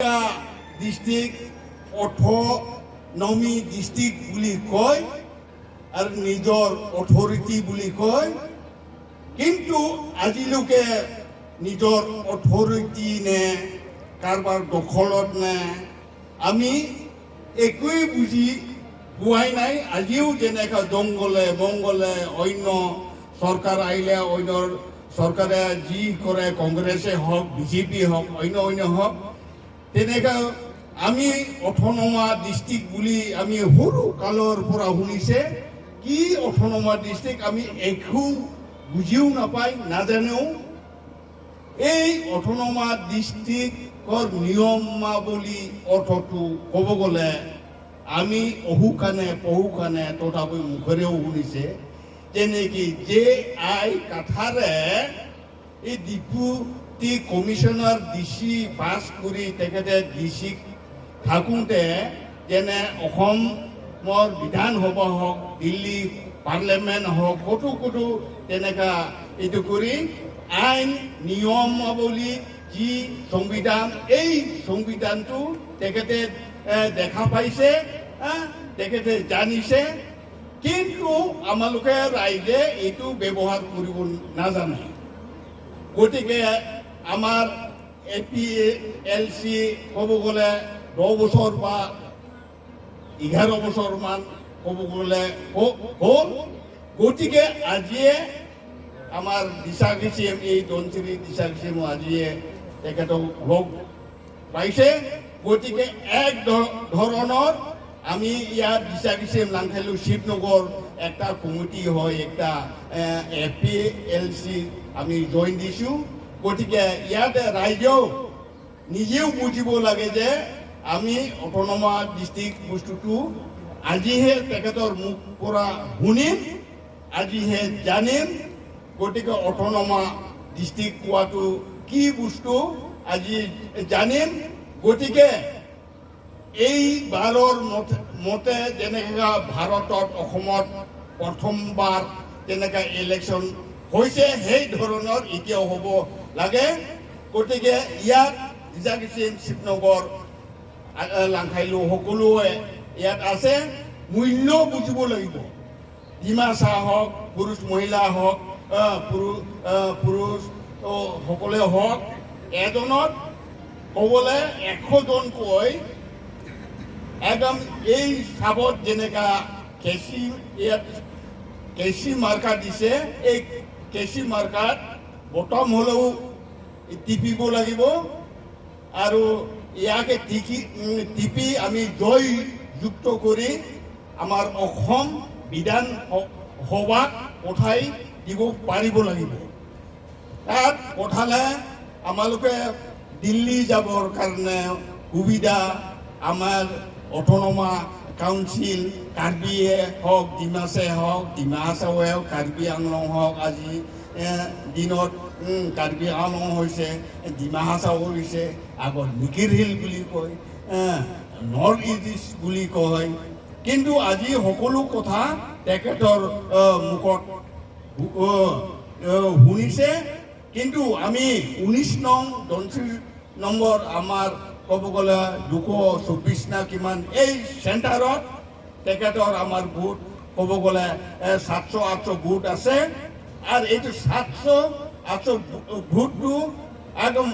District autonomy district বুলি কয় আৰু নিজৰ অথৰিটি বুলি কয়, কিন্তু আজিলৈকে নিজৰ অথৰিটি নে কাৰোবাৰ দখলত নে আমি একোৱেই বুজি পোৱাই নাই। আজিও যেনেকৈ জংগলে মংগলে অন্য চৰকাৰ আহিলে অন্য চৰকাৰে যি কৰে, কংগ্ৰেছে হওক বিজেপি হওক অন্য হওক, তেনেকৈ আমি অটোনমা ডিস্ট্ৰিক্ট বুলি আমি সৰু কালৰ পৰা শুনিছে। কি অটোনমা ডিস্ট্ৰিক্ট আমি একো বুজিও নাপাই, নাজানেও। এই অটোনমা ডিস্ট্ৰিক্টৰ নিয়মাৱলী অৰ্থটো ক'ব গ'লে আমি অহুকানে পহুকানে তথাপি মুখেৰেও শুনিছে, যেনেকি যে আই কাঠাৰে এই ডিপুটি কমিশনাৰ ডিচি পাছ কৰি তেখেতে ডিচি থাকোঁতে যেনে অসমৰ বিধানসভা হওক, দিল্লী পাৰ্লিয়ামেণ্ট হওক, ক'তো তেনেকুৱা এইটো কৰি আইন নিয়মাৱলী যি সংবিধান, এই সংবিধানটো তেখেতে দেখা পাইছে, তেখেতে জানিছে, কিন্তু আমালোকে ৰাইজে এইটো ব্যৱহাৰ কৰিব নাজানে। গতিকে আমাৰ APLC ক'ব গ'লে 10 বছৰ বা 11 বছৰমান ক'ব গ'লে হ'ল। গতিকে আজিয়ে আমাৰ ডিচাৰ্জি CM এই ধনচিৰি ডিচাৰ্জি CM আজিয়ে তেখেতক লগ পাইছে। গতিকে এক ধৰণৰ আমি ইয়াত ডিচাৰ্জি CM লাংখাইলো শিৱনগৰ একটা কমিটি হয়, একটা APLC আমি জইন দিছোঁ। গতিকে ইয়াতে ৰাইজেও নিজেও বুজিব লাগে যে আমি অটোনমা ডিস্ট্ৰিক্ট বস্তুটো আজিহে তেখেতৰ মুখ পৰা শুনিম, আজিহে জানিম। গতিকে অটোনমা ডিস্ট্ৰিক্ট কোৱাটো কি বস্তু আজি জানিম। গতিকে এই বাৰৰ মতে যেনেকৈ ভাৰতত অসমত প্ৰথমবাৰ তেনেকৈ ইলেকশ্যন হৈছে, সেই ধৰণৰ এতিয়াও হ'ব লাগে। গতিকে ইয়াত ডিচাৰ্জি CM শিৱনগৰ লাংখাইলো সকলোৱে ইয়াত আছে, মূল্য বুজিব লাগিব। ডিমাচা হওক, পুৰুষ মহিলা হওক, পুৰুষ সকলে হওক, এজনত ক'বলৈ 100 জনকৈ একদম এই চাবত যেনেকা কেঁচি মাৰ্কা দিছে, এই কেঁচি মাৰ্কাত বটম হ'লেও টিপিব লাগিব আৰু ইয়াকে টিপি আমি জয়যুক্ত কৰি আমাৰ অসম বিধান সভাত পঠাই দিব পাৰিব লাগিব। তাত পঠালে আমালোকে দিল্লী যাবৰ কাৰণে সুবিধা, আমাৰ অটোনমা কাউন্সিল কাৰ্বিয়ে হওক, ডিমাচে হওক, ডিমা হাছাওৱে হওক, কাৰ্বি আংলং হওক, আজি দিনত কাৰ্বি আংলং হৈছে, ডিমা হাছাও হৈছে, আগত মিকিৰ হিল বুলি কয়, নৰ্থ ইষ্ট বুলি কয়। কিন্তু আজি সকলো কথা তেখেতৰ মুখত শুনিছে। কিন্তু আমি 19 নং ধনচিৰি নম্বৰ আমাৰ ক'ব গ'লে 224 না কিমান এই চেণ্টাৰত তেখেতৰ আমাৰ গোট ক'ব গ'লে 700-800 গোট আছে। আৰু এইটো 700-800 গোটটো একদম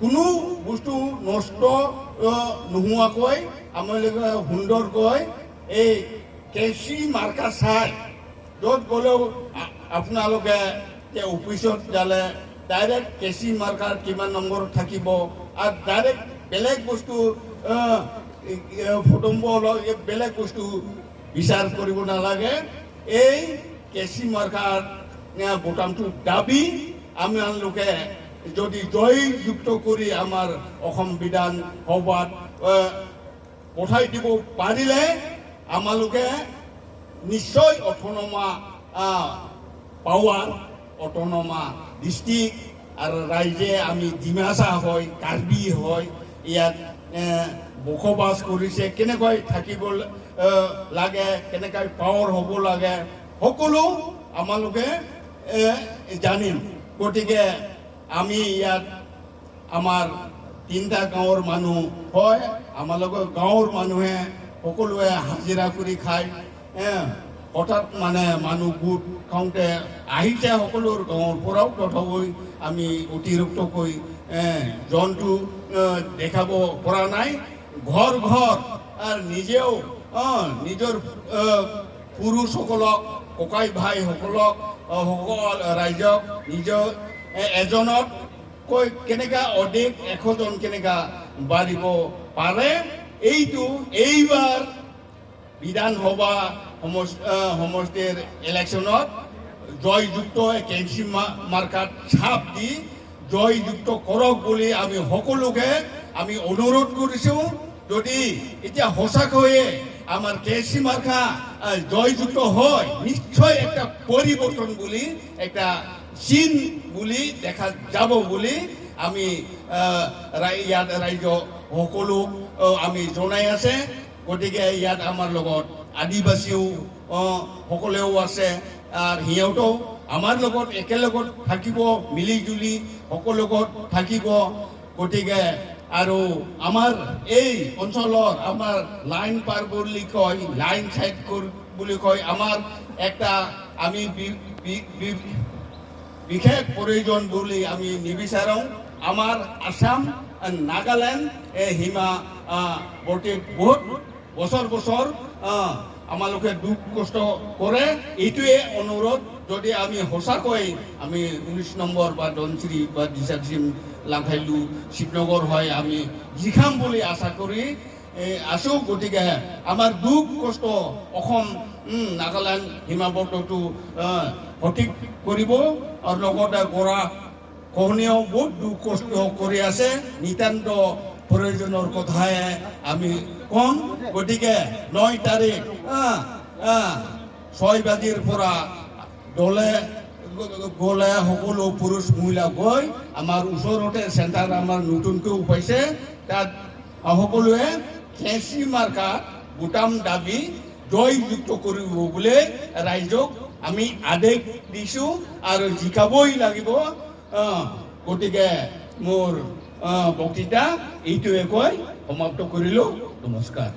কোনো বস্তু নষ্ট নোহোৱাকৈ আমালোকে সুন্দৰকৈ এই কেঁচি মাৰ্কা চাই য'ত গ'লেও আপোনালোকে অফিচত যালে ডাইৰেক্ট কেঁচি মাৰ্কাৰ কিমান নম্বৰ থাকিব, আৰু ডাইৰেক্ট বেলেগ বস্তু ফটোম্ব বেলেগ বস্তু বিচাৰ কৰিব নালাগে। এই কেঁচি মাৰ্কাৰ বোতামটো দাবি আমালোকে যদি জয়যুক্ত কৰি আমাৰ অসম বিধান সভাত পঠাই দিব পাৰিলে আমালোকে নিশ্চয় অটোনমা পাৱাৰ, অটোনমা ডিস্ট্ৰিক্ট আৰু ৰাইজে আমি ডিমাচা হয়, কাৰ্বি হয়, ইয়াত বসবাস কৰিছে, কেনেকৈ থাকিব লাগে, কেনেকৈ পাৱাৰ হ'ব লাগে, সকলো আমালোকে জানিম। গতিকে আমি ইয়াত আমাৰ তিনিটা গাঁৱৰ মানুহ হয় আমালোকৰ গাঁৱৰ মানুহে সকলোৱে হাজিৰা কৰি খায় হঠাৎ মানে মানুহ গোট খাওঁতে আহিছে সকলোৰ গাঁৱৰ পৰাও তথাপি আমি অতিৰিক্তকৈ জন্তু দেখাব পৰা নাই ঘৰ ঘৰ আৰু নিজেও নিজৰ পুৰুষসকলক ককাই ভাইসকলক সকল ৰাইজক নিজৰ এজনতকৈ কেনেকৈ অধিক 100জন কেনেকৈ বাঢ়িব পাৰে এইবাৰ বিধানসভা সমষ্টিৰ ইলেকশ্যনত জয়যুক্ত কেঁচি মাৰ্কাত ছাপ দি জয়যুক্ত কৰক বুলি আমি সকলোকে আমি অনুৰোধ কৰিছোঁ যদি এতিয়া সঁচাকৈয়ে আমার কেঁচি মার্কা জয়যুক্ত হয় নিশ্চয় একটা পরিবর্তন বলি একটা চিন বলি দেখা যাব বলি আমি ইয়াত রাইজ সকলো আমি জনাই আছে গতিকে ইয়াত আমার লগত আদিবাসীও সকলেও আছে আর সিহঁতেও আমার লগত একেলগত থাকিব মিলি জুলি সকলো লগত থাকিব গতিকে আৰু আমাৰ এই অঞ্চলৰ আমাৰ লাইন পাৰ বুলি কয় লাইন সাইড বুলি কয় আমাৰ একটা আমি বিশেষ প্ৰয়োজন বুলি আমি নিবিচাৰোঁ আমাৰ আসাম নাগালেণ্ড সীমা বৰ্তি বহুত বছৰ আমালোকে দুখ কষ্ট কৰে এইটোৱে অনুৰোধ যদি আমি সঁচাকৈ আমি 19 নম্বৰ বা ধনশ্ৰী বা দিশাশ্ৰী লাংখাইলু শিৱনগৰ হয় আমি জিখাম বুলি আশা কৰি আছোঁ গতিকে আমাৰ দুখ কষ্ট অসম নাগালেণ্ড সীমাবদ্ধটো সঠিক কৰিব আৰু লগতে গৰা খহনীয়াও বহুত দুখ কষ্ট কৰি আছে নিতান্ত প্ৰয়োজনৰ কথাই আমি কম গতিকে 9 তাৰিখ 6 বাজিৰ পৰা দলে গলে সকলো পুৰুষ মহিলা গৈ আমাৰ ওচৰতে চেণ্টাৰ আমাৰ নতুনকৈ পাইছে তাত সকলোৱে কেঁচি মাৰ্কা বুটাম দাবী জয়যুক্ত কৰিব বুলি ৰাইজক আমি আদেশ দিছোঁ আৰু জিকাবই লাগিব গতিকে মোৰ বক্তৃতা এইটোৱে কৈ সমাপ্ত কৰিলোঁ নমস্কাৰ।